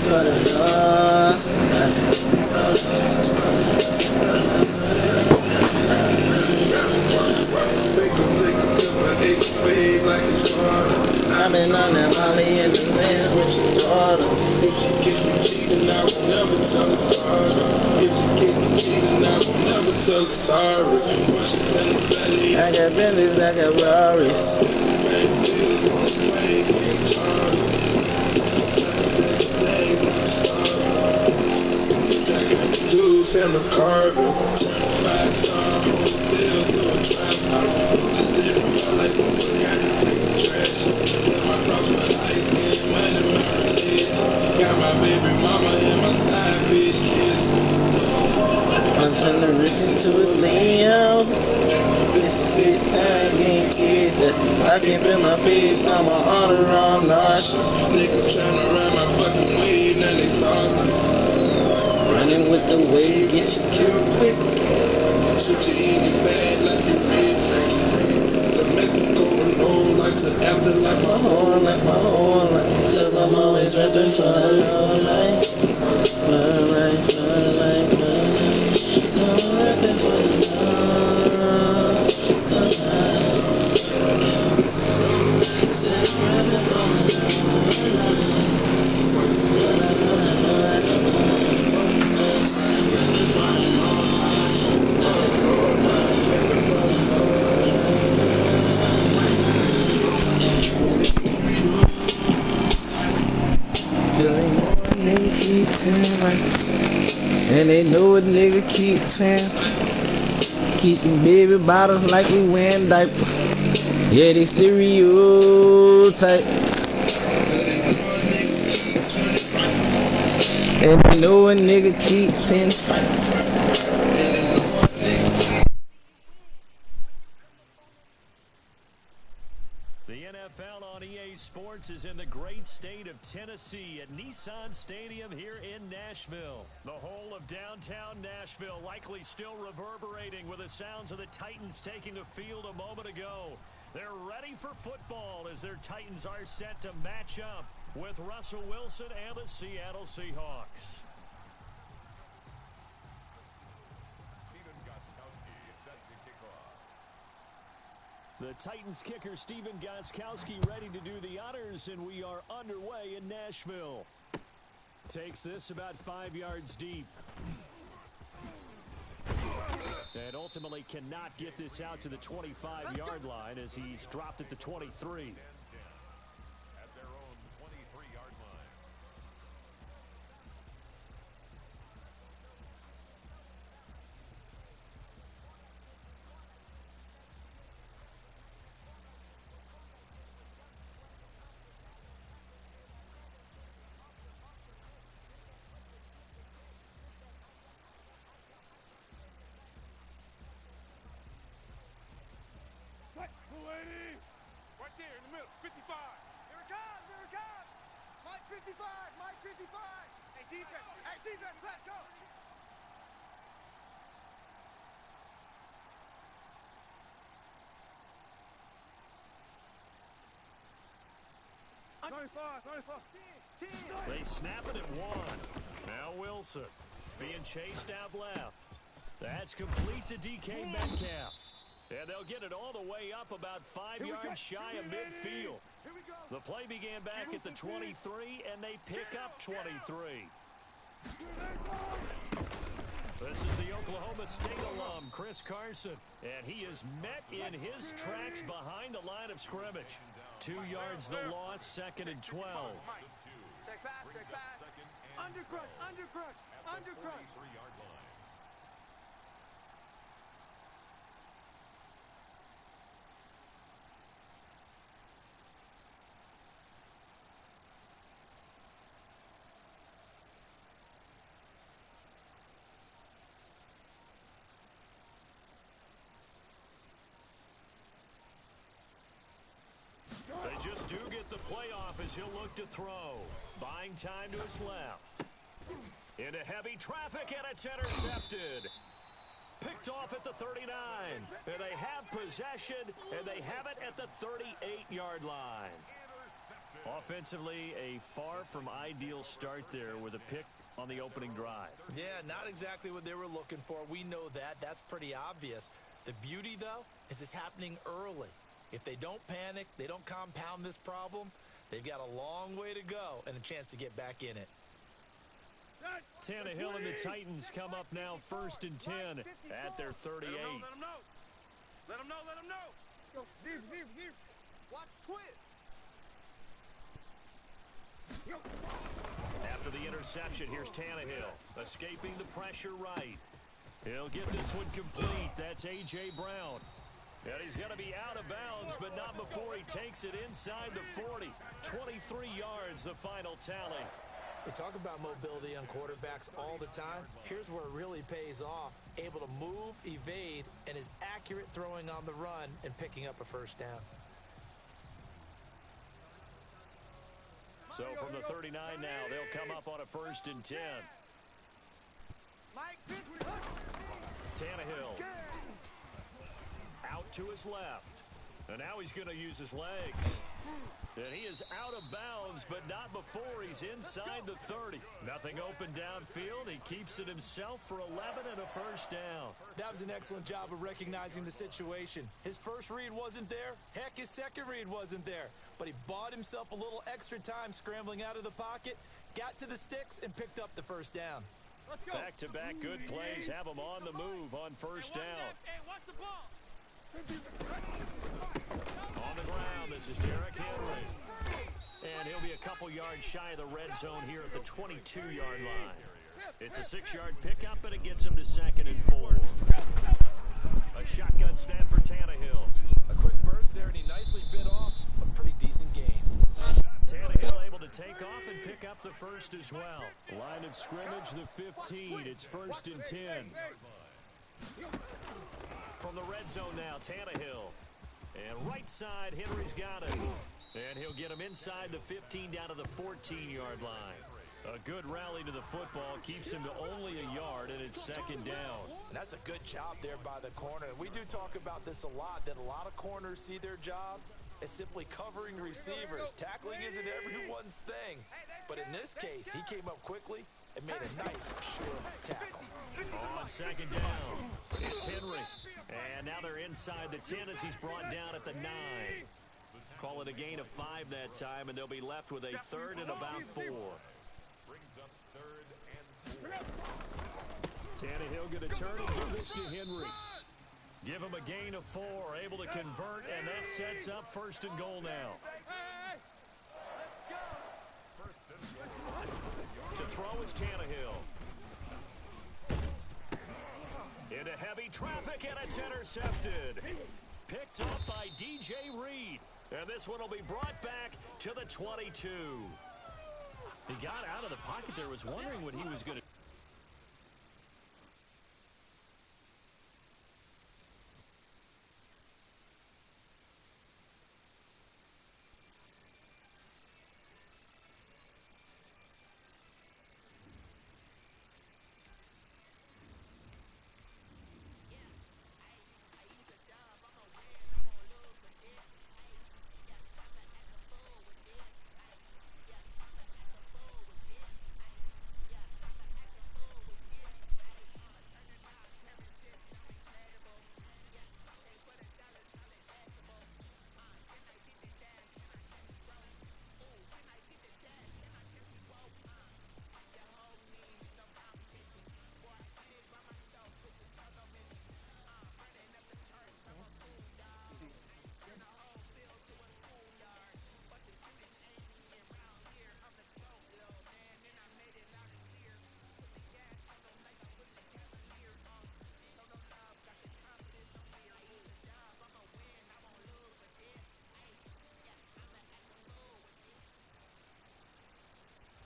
for the Lord. I've been on that Molly in the sand with your daughter. If you catch me cheating, I will never tell her sorry. If you catch me cheating, I will never tell her sorry. I got Bentleys, I got Rarries. Dudes and the carver, 5-star hotel to a trap house. Just living my life, but got to take the trash. Now I cross my life, getting money, my religion. Got my baby mama and my side bitch kiss. I'm trying to reach into a Leo's. This is 6 times getting kids. I can feel my face, I'm all around nauseous. Niggas trying to ride my fucking wave, now they salty. Running with the wave, get you killed quick. Shoot you in your bag like you red. The Mexico roll like to after like my whole life, Cause I'm always rapping for the low life. Low life, low life, low life. I'm rapping for the low life. Said I'm rapping for the low life. And they know a nigga keep saying, keeping baby bottles like we wearing diapers. Yeah, they stereotype. And they know a nigga keep saying. The NFL on EA Sports is in the great state of Tennessee at Nissan Stadium here in Nashville. The whole of downtown Nashville likely still reverberating with the sounds of the Titans taking the field a moment ago. They're ready for football as their Titans are set to match up with Russell Wilson and the Seattle Seahawks. The Titans kicker Stephen Gostkowski ready to do the honors, and we are underway in Nashville. Takes this about 5 yards deep. And ultimately cannot get this out to the 25-yard line as he's dropped at the 23. At their own 23-yard line. Right there in the middle, 55. Here it comes, here it comes. Mike 55, Mike 55. Hey, defense, let's go. They snap it at 1. Now Wilson being chased out left. That's complete to DK Metcalf. And they'll get it all the way up about 5 yards shy of midfield. The play began back at the 23, and they pick up 23. This is the Oklahoma State alum, Chris Carson, and he is met in his tracks behind the line of scrimmage. 2 yards the loss, 2nd and 12. Check pass. Undercrush. 3-yard line. They just do get the playoff as he'll look to throw. Buying time to his left. Into heavy traffic, and it's intercepted. Picked off at the 39. And they have possession, and they have it at the 38-yard line. Offensively, a far from ideal start there with a pick on the opening drive. Yeah, not exactly what they were looking for. We know that. That's pretty obvious. The beauty, though, is it's happening early. If they don't panic, they don't compound this problem, they've got a long way to go and a chance to get back in it. Tannehill and the Titans come up now 1st and 10 at their 38. Let them know. Let them know. Let them know. Go, deep. Watch twist. After the interception, here's Tannehill, escaping the pressure right. He'll get this one complete. That's A.J. Brown. And he's going to be out of bounds, but not before he takes it inside the 40. 23 yards, the final tally. They talk about mobility on quarterbacks all the time. Here's where it really pays off. Able to move, evade, and is accurate throwing on the run and picking up a first down. So from the 39 now, they'll come up on a 1st and 10. Tannehill out to his left. And now he's going to use his legs. And he is out of bounds, but not before he's inside the 30. Nothing open downfield. He keeps it himself for 11 and a first down. That was an excellent job of recognizing the situation. His first read wasn't there. Heck, his second read wasn't there. But he bought himself a little extra time scrambling out of the pocket, got to the sticks, and picked up the first down. Back-to-back good plays have him on the move on first down. Hey, watch the ball. On the ground, this is Derrick Henry. And he'll be a couple yards shy of the red zone here at the 22-yard line. It's a 6-yard pickup, and it gets him to 2nd and 4. A shotgun snap for Tannehill. A quick burst there, and he nicely bit off a pretty decent gain. Tannehill able to take off and pick up the first as well. Line of scrimmage, the 15. It's 1st and 10. From the red zone now, Tannehill. And right side, Henry's got it. And he'll get him inside the 15 down to the 14-yard line. A good rally to the football keeps him to only a yard, and it's 2nd down. And that's a good job there by the corner. We do talk about this a lot, that a lot of corners see their job as simply covering receivers. Tackling isn't everyone's thing. But in this case, he came up quickly and made a nice, sure tackle. On 2nd down, it's Henry. And now they're inside the 10 as he's brought down at the 9. Call it a gain of 5 that time, and they'll be left with a 3rd and about 4. Tannehill going to turn and give this to Henry. Give him a gain of 4, able to convert, and that sets up 1st and goal now. To throw is Tannehill. Into heavy traffic, and it's intercepted. Picked off by DJ Reed. And this one will be brought back to the 22. He got out of the pocket there, was wondering what he was going to.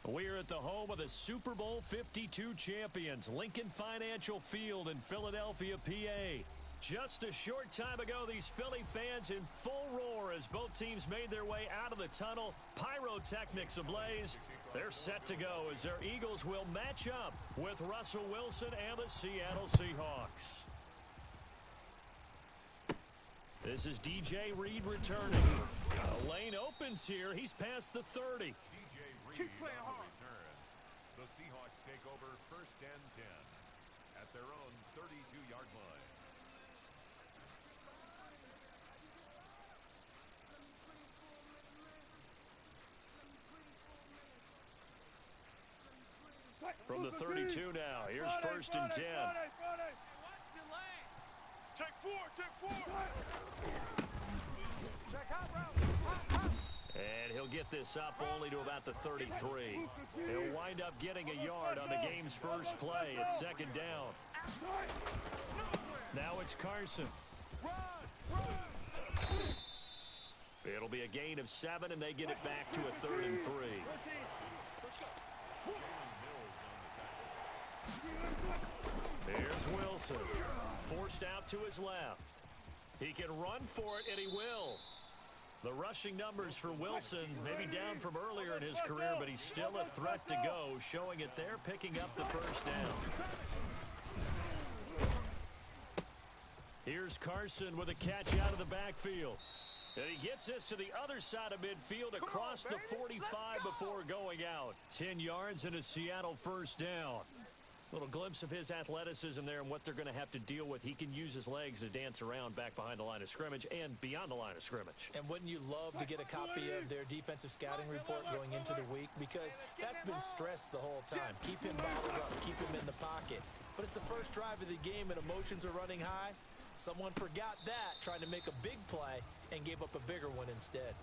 We're at the home of the Super Bowl 52 champions, Lincoln Financial Field in Philadelphia, PA. Just a short time ago, these Philly fans in full roar as both teams made their way out of the tunnel. Pyrotechnics ablaze. They're set to go as their Eagles will match up with Russell Wilson and the Seattle Seahawks. This is DJ Reed returning. The lane opens here. He's past the 30. Keep playing hard. The Seahawks take over 1st and 10 at their own 32-yard line. From the 32 now. Here's 1st and 10. Check 4, check 4. Check hot, bro. Hot. And he'll get this up only to about the 33. He'll wind up getting a yard on the game's first play. It's 2nd down. Now it's Carson. It'll be a gain of 7, and they get it back to a 3rd and 3. Here's Wilson. Forced out to his left. He can run for it, and he will. The rushing numbers for Wilson maybe down from earlier in his career, but he's still a threat to go, showing it there, picking up the 1st down. Here's Carson with a catch out of the backfield. And he gets this to the other side of midfield across the 45 before going out. 10 yards and a Seattle 1st down. Little glimpse of his athleticism there and what they're going to have to deal with. He can use his legs to dance around back behind the line of scrimmage and beyond the line of scrimmage. And wouldn't you love to get a copy of their defensive scouting report going into the week? Because that's been stressed the whole time. Keep him bottled up. Keep him in the pocket. But it's the first drive of the game and emotions are running high. Someone forgot that, trying to make a big play and gave up a bigger one instead.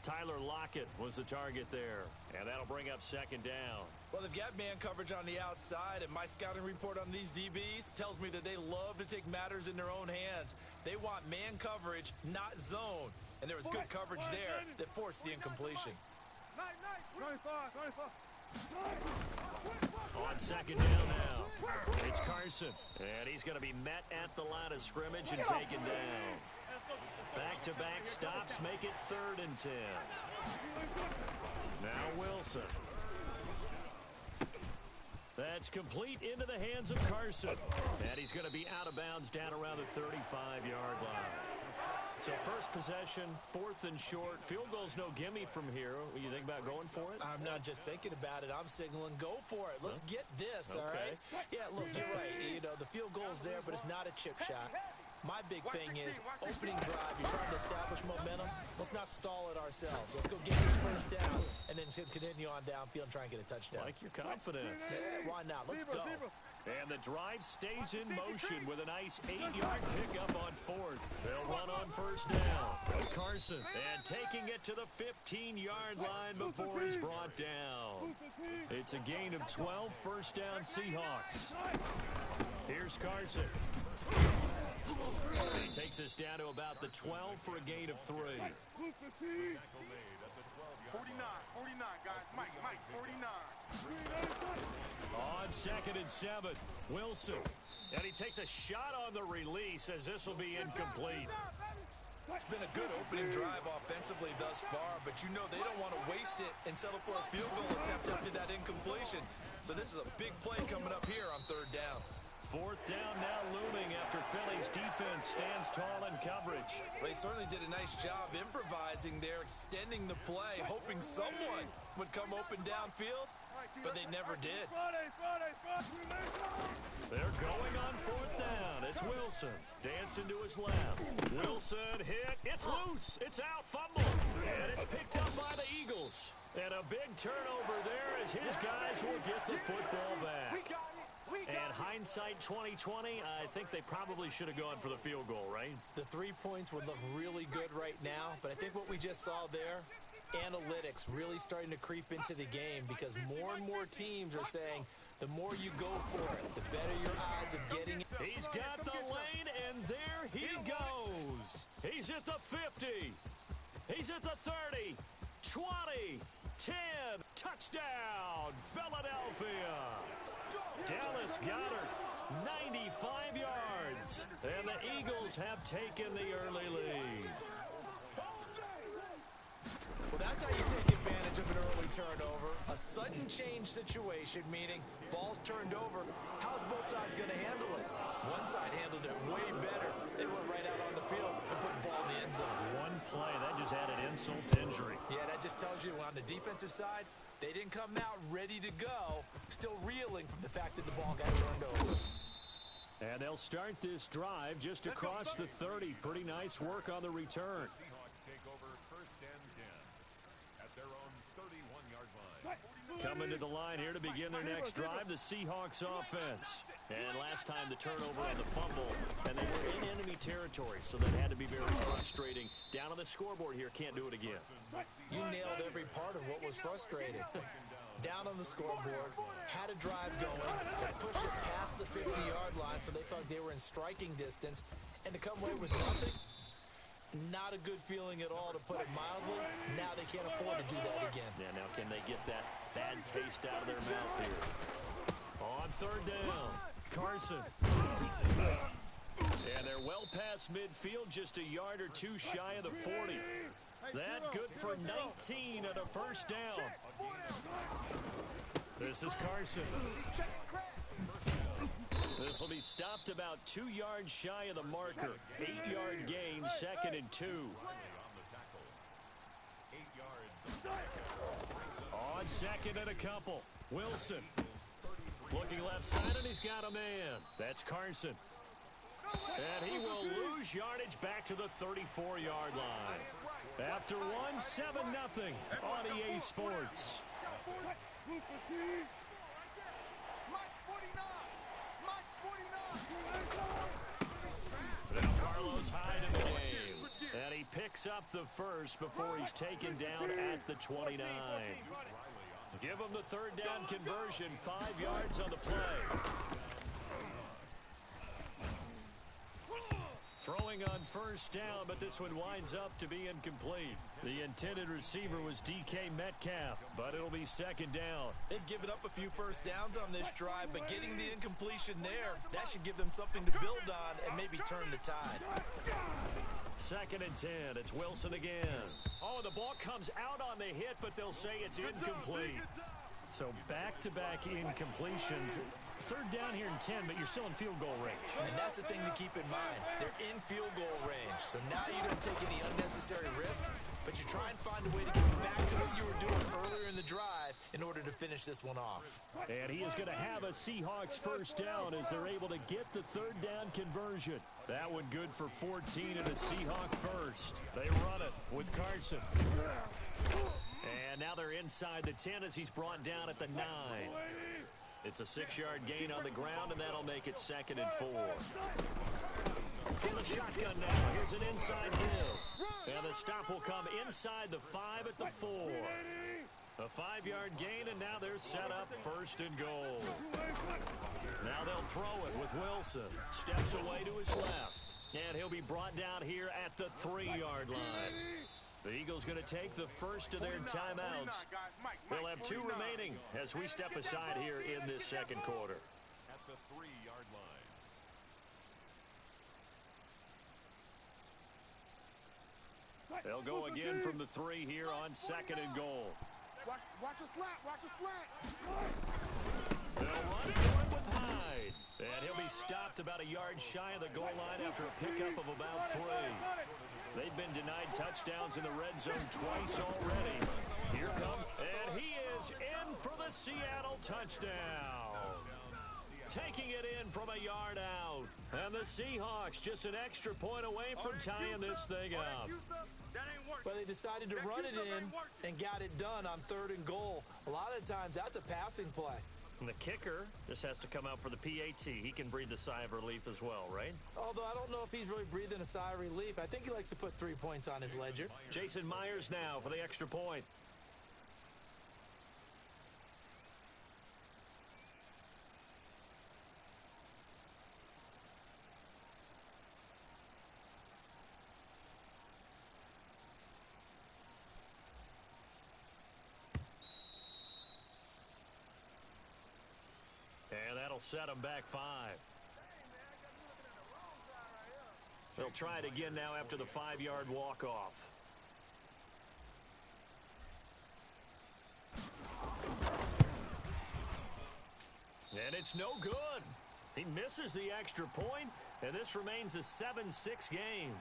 Tyler Lockett was the target there, and that'll bring up 2nd down. Well, they've got man coverage on the outside, and my scouting report on these DBs tells me that they love to take matters in their own hands. They want man coverage, not zone. And there was good coverage there that forced the incompletion. Nice. 25. On 2nd down now, it's Carson, and he's going to be met at the line of scrimmage and taken down. Back-to-back stops make it 3rd and 10. Now Wilson. That's complete into the hands of Carson. And he's going to be out of bounds down around the 35-yard line. So first possession, 4th and short. Field goal's no gimme from here. What do you think about going for it? I'm not just thinking about it. I'm signaling go for it. Let's get this, all right? Yeah, look, you're right. You know, the field goal's there, but it's not a chip shot. My big thing is opening drive. You're trying to establish momentum. Let's not stall it ourselves. Let's go get this 1st down and then continue on downfield and try and get a touchdown. Like your confidence. Yeah, why not? Let's go. And the drive stays in motion with a nice 8-yard pickup on 4th. They'll run on 1st down. Carson, and taking it to the 15-yard line before he's brought down. It's a gain of 12, 1st down Seahawks. Here's Carson. He takes us down to about the 12 for a gain of 3. 49, guys. Mike, 49. On 2nd and 7, Wilson. And he takes a shot on the release as this will be incomplete. It's been a good opening drive offensively thus far, but you know they don't want to waste it and settle for a field goal attempt after that incompletion. So this is a big play coming up here on 3rd down. 4th down now looming after Philly's defense stands tall in coverage. They certainly did a nice job improvising there, extending the play, hoping someone would come open downfield, but they never did. They're going on 4th down. It's Wilson. Dancing to his left. Wilson hit. It's loose. It's out. Fumble. And it's picked up by the Eagles. And a big turnover there as his guys will get the football back. And hindsight 2020, I think they probably should have gone for the field goal, right? The 3 points would look really good right now, but I think what we just saw there, analytics really starting to creep into the game because more and more teams are saying the more you go for it, the better your odds of getting it. He's got the lane, and there he goes. He's at the 50. He's at the 30, 20, 10. Touchdown, Philadelphia. Dallas Goedert, 95 yards. And the Eagles have taken the early lead. Well, that's how you take advantage of an early turnover. A sudden change situation, meaning Ball's turned over. How's both sides going to handle it? One side handled it way better. They went right out on the field and put the ball in the end zone. One play, that just added insult to injury. Yeah, that just tells you on the defensive side, they didn't come out ready to go, still reeling from the fact that the ball got turned over. And they'll start this drive just across the 30. Pretty nice work on the return. Seahawks take over first and 10 at their own 31-yard line. Coming to the line here to begin their next drive, the Seahawks offense. And last time the turnover and the fumble, and they were in enemy territory, so that had to be very frustrating. Down on the scoreboard here, can't do it again. You nailed every part of what was frustrating. Down on the scoreboard, had a drive going, they pushed it past the 50-yard line, so they thought they were in striking distance, and to come away with nothing, not a good feeling at all, to put it mildly. Now they can't afford to do that again. Yeah, now can they get that bad taste out of their mouth here? On third down, Carson. And they're well past midfield, just a yard or two shy of the 40. That good for 19 and a first down. This is Carson. This will be stopped about 2 yards shy of the marker. 8-yard gain, second and 2. On second and a couple. Wilson. Looking left side, and he's got a man. That's Carson. And he will lose yardage back to the 34-yard line. After one, 7-0 on EA Sports. Now Carlos Hyde in the game. And he picks up the first before he's taken down at the 29. Give him the third down conversion, 5 yards on the play. Throwing on first down, but this one winds up to be incomplete. The intended receiver was DK Metcalf, but it'll be second down. They've given up a few first downs on this drive, but getting the incompletion there, that should give them something to build on and maybe turn the tide. Second and 10. It's Wilson again. Oh, the ball comes out on the hit, but they'll say it's incomplete. So back-to-back incompletions. Third down here in 10, but you're still in field goal range. And that's the thing to keep in mind. They're in field goal range. So now you don't take any unnecessary risks, but you try and find a way to get back to what you were doing earlier in the drive in order to finish this one off. And he is going to have a Seahawks first down as they're able to get the third down conversion. That one good for 14 and a Seahawk first. They run it with Carson. And now they're inside the 10 as he's brought down at the 9. It's a 6-yard gain on the ground, and that'll make it second and 4. In the shotgun now, here's an inside give. And the stop will come inside the 5 at the 4. A 5-yard gain, and now they're set up first and goal. Now they'll throw it with Wilson. Steps away to his left. And he'll be brought down here at the 3-yard line. The Eagles going to take the first of their timeouts. They'll have 2 remaining as we step aside here in this second quarter. At the 3-yard line. They'll go again from the 3 here on second and goal. Watch a slant. Watch a slant. They'll run for it with Hyde. And he'll be stopped about a yard shy of the goal line after a pickup of about 3. They've been denied touchdowns in the red zone twice already. Here comes, and he is in for the Seattle touchdown. Taking it in from a yard out. And the Seahawks just an extra point away from tying this thing up. Well, they decided to run it in and got it done on third and goal. A lot of times that's a passing play. And the kicker just has to come out for the PAT. He can breathe a sigh of relief as well, right? Although I don't know if he's really breathing a sigh of relief. I think he likes to put 3 points on his ledger. Jason Myers now for the extra point. And that'll set them back 5. They'll try it again now after the 5-yard walk-off. And it's no good. He misses the extra point, and this remains a 7-6 game.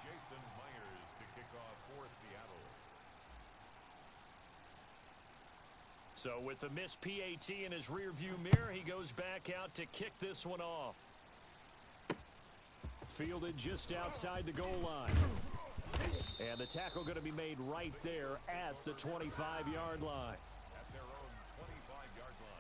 Jason Myers to kick off for Seattle. So with the missed PAT in his rearview mirror, he goes back out to kick this one off. Fielded just outside the goal line. And the tackle going to be made right there at the 25-yard line. At their own 25-yard line.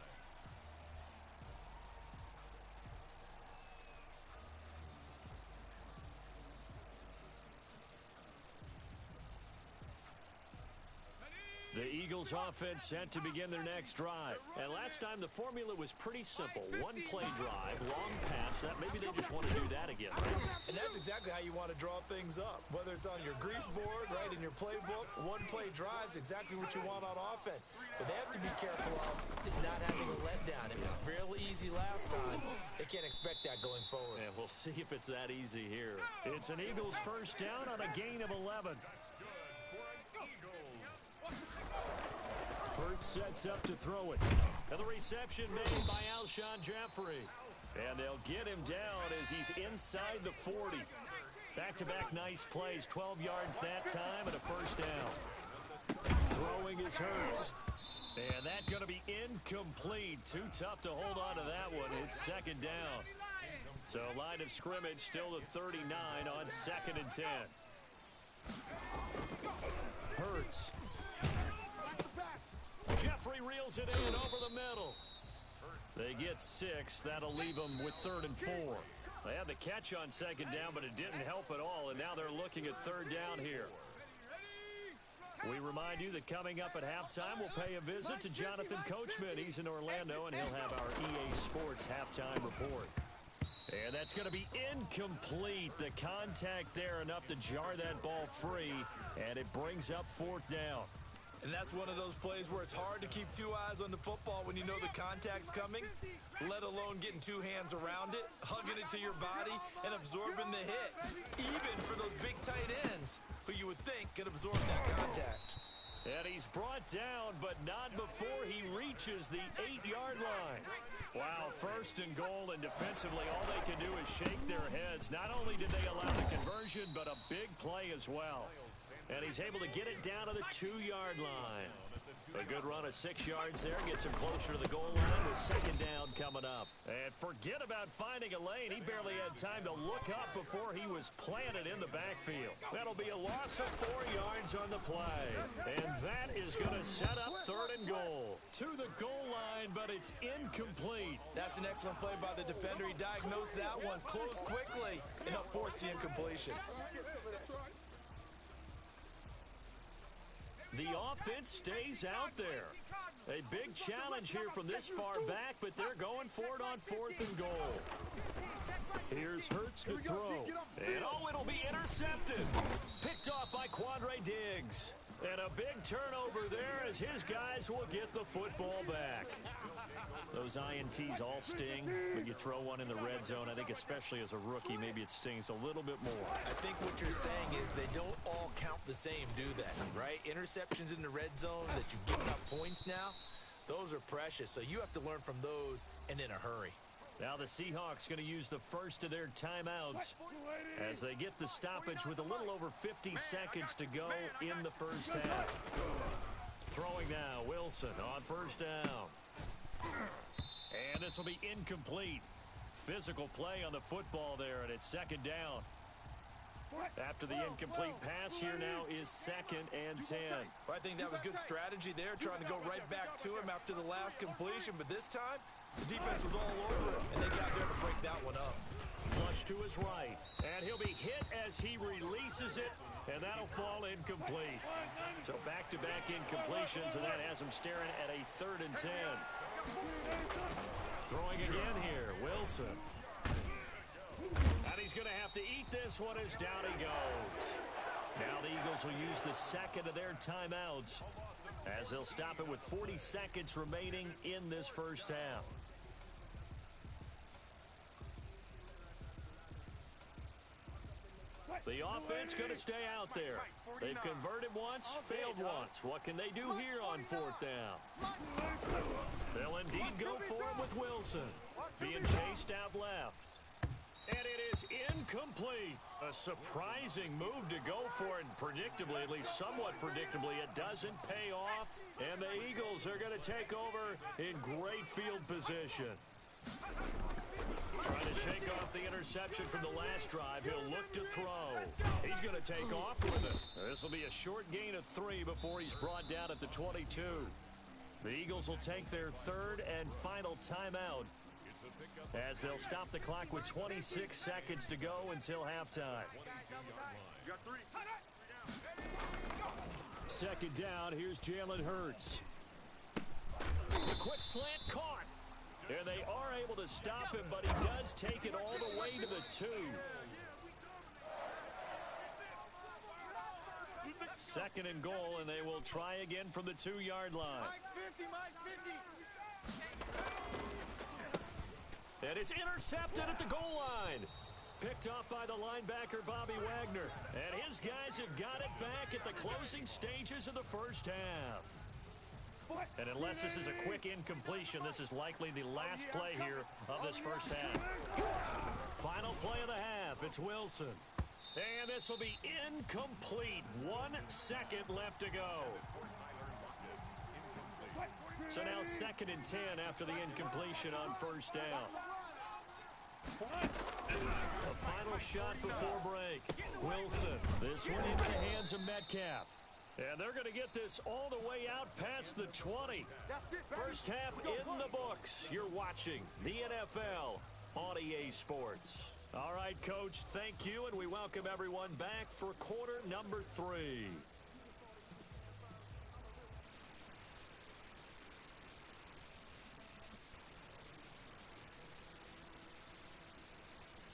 The Eagles offense set to begin their next drive. And last time the formula was pretty simple. One play drive, long pass. That maybe they just want to do that again, right? And that's exactly how you want to draw things up. Whether it's on your grease board, right, in your playbook, one play drive is exactly what you want on offense. What they have to be careful of is not having a letdown. It was real easy last time. They can't expect that going forward. And we'll see if it's that easy here. It's an Eagles first down on a gain of 11. Hurts sets up to throw it. And the reception made by Alshon Jeffrey. And they'll get him down as he's inside the 40. Back-to-back nice plays, 12 yards that time and a first down. Throwing is Hurts. And that's going to be incomplete. Too tough to hold on to that one. It's second down. So line of scrimmage still the 39 on 2nd and 10. Hurts. Jeffrey reels it in over the middle. They get 6. That'll leave them with 3rd and 4. They had the catch on 2nd down, but it didn't help at all, and now they're looking at 3rd down here. We remind you that coming up at halftime, we'll pay a visit to Jonathan Coachman. He's in Orlando, and he'll have our EA Sports halftime report. And that's going to be incomplete. The contact there enough to jar that ball free, and it brings up 4th down. And that's one of those plays where it's hard to keep 2 eyes on the football when you know the contact's coming, let alone getting 2 hands around it, hugging it to your body, and absorbing the hit. Even for those big tight ends, who you would think could absorb that contact. And he's brought down, but not before he reaches the 8-yard line. Wow, 1st and goal, and defensively all they can do is shake their heads. Not only did they allow the conversion, but a big play as well. And he's able to get it down to the 2-yard line. A good run of 6 yards there gets him closer to the goal line with 2nd down coming up. And forget about finding a lane. He barely had time to look up before he was planted in the backfield. That'll be a loss of 4 yards on the play. And that is going to set up 3rd and goal. To the goal line, but it's incomplete. That's an excellent play by the defender. He diagnosed that one, closed quickly, and helped force the incompletion. The offense stays out there. A big challenge here from this far back, but they're going for it on 4th and goal. Here's Hurts to throw. And oh, it'll be intercepted. Picked off by Quandre Diggs. And a big turnover there as his guys will get the football back. Those INTs all sting, but you throw one in the red zone. I think especially as a rookie, maybe it stings a little bit more. I think what you're saying is they don't all count the same, do they? Right? Interceptions in the red zone that you've given up points now, those are precious. So you have to learn from those and in a hurry. Now the Seahawks going to use the first of their timeouts as they get the stoppage with a little over 50 seconds to go in the first half. Throwing now, Wilson on 1st down. And this will be incomplete. Physical play on the football there, and it's 2nd down. After the incomplete pass, here now is 2nd and 10. Well, I think that was good strategy there, trying to go right back to him after the last completion. But this time, the defense was all over him, and they got there to break that one up. Flush to his right, and he'll be hit as he releases it, and that'll fall incomplete. So back-to-back incompletions, and that has him staring at a 3rd and 10. Throwing again here, Wilson. And he's going to have to eat this one as down he goes. Now the Eagles will use the 2nd of their timeouts as they'll stop it with 40 seconds remaining in this first half. The the offense going to stay out there. They've converted once, failed once. What can they do here on fourth down? They'll indeed go for it with Wilson. Being chased out left. And it is incomplete. A surprising move to go for it. And predictably, at least somewhat predictably, it doesn't pay off. And the Eagles are going to take over in great field position. Trying to shake off the interception from the last drive. He'll look to throw. He's going to take off with it. This will be a short gain of 3 before he's brought down at the 22. The Eagles will take their third and final timeout, as they'll stop the clock with 26 seconds to go until halftime. Second down, here's Jalen Hurts. The quick slant caught. And they are able to stop him, but he does take it all the way to the 2. Second and goal, and they will try again from the 2-yard line. Mike's 50, Mike's 50. And it's intercepted at the goal line. Picked off by the linebacker, Bobby Wagner. And his guys have got it back at the closing stages of the first half. And unless this is a quick incompletion, this is likely the last play here of this first half. Final play of the half. It's Wilson. And this will be incomplete. 1 second left to go. So now 2nd and 10 after the incompletion on first down. A final shot before break. Wilson. This one into the hands of Metcalf. And they're going to get this all the way out past the 20. First half in the books. You're watching the NFL on EA Sports. All right, Coach, thank you, and we welcome everyone back for quarter number 3.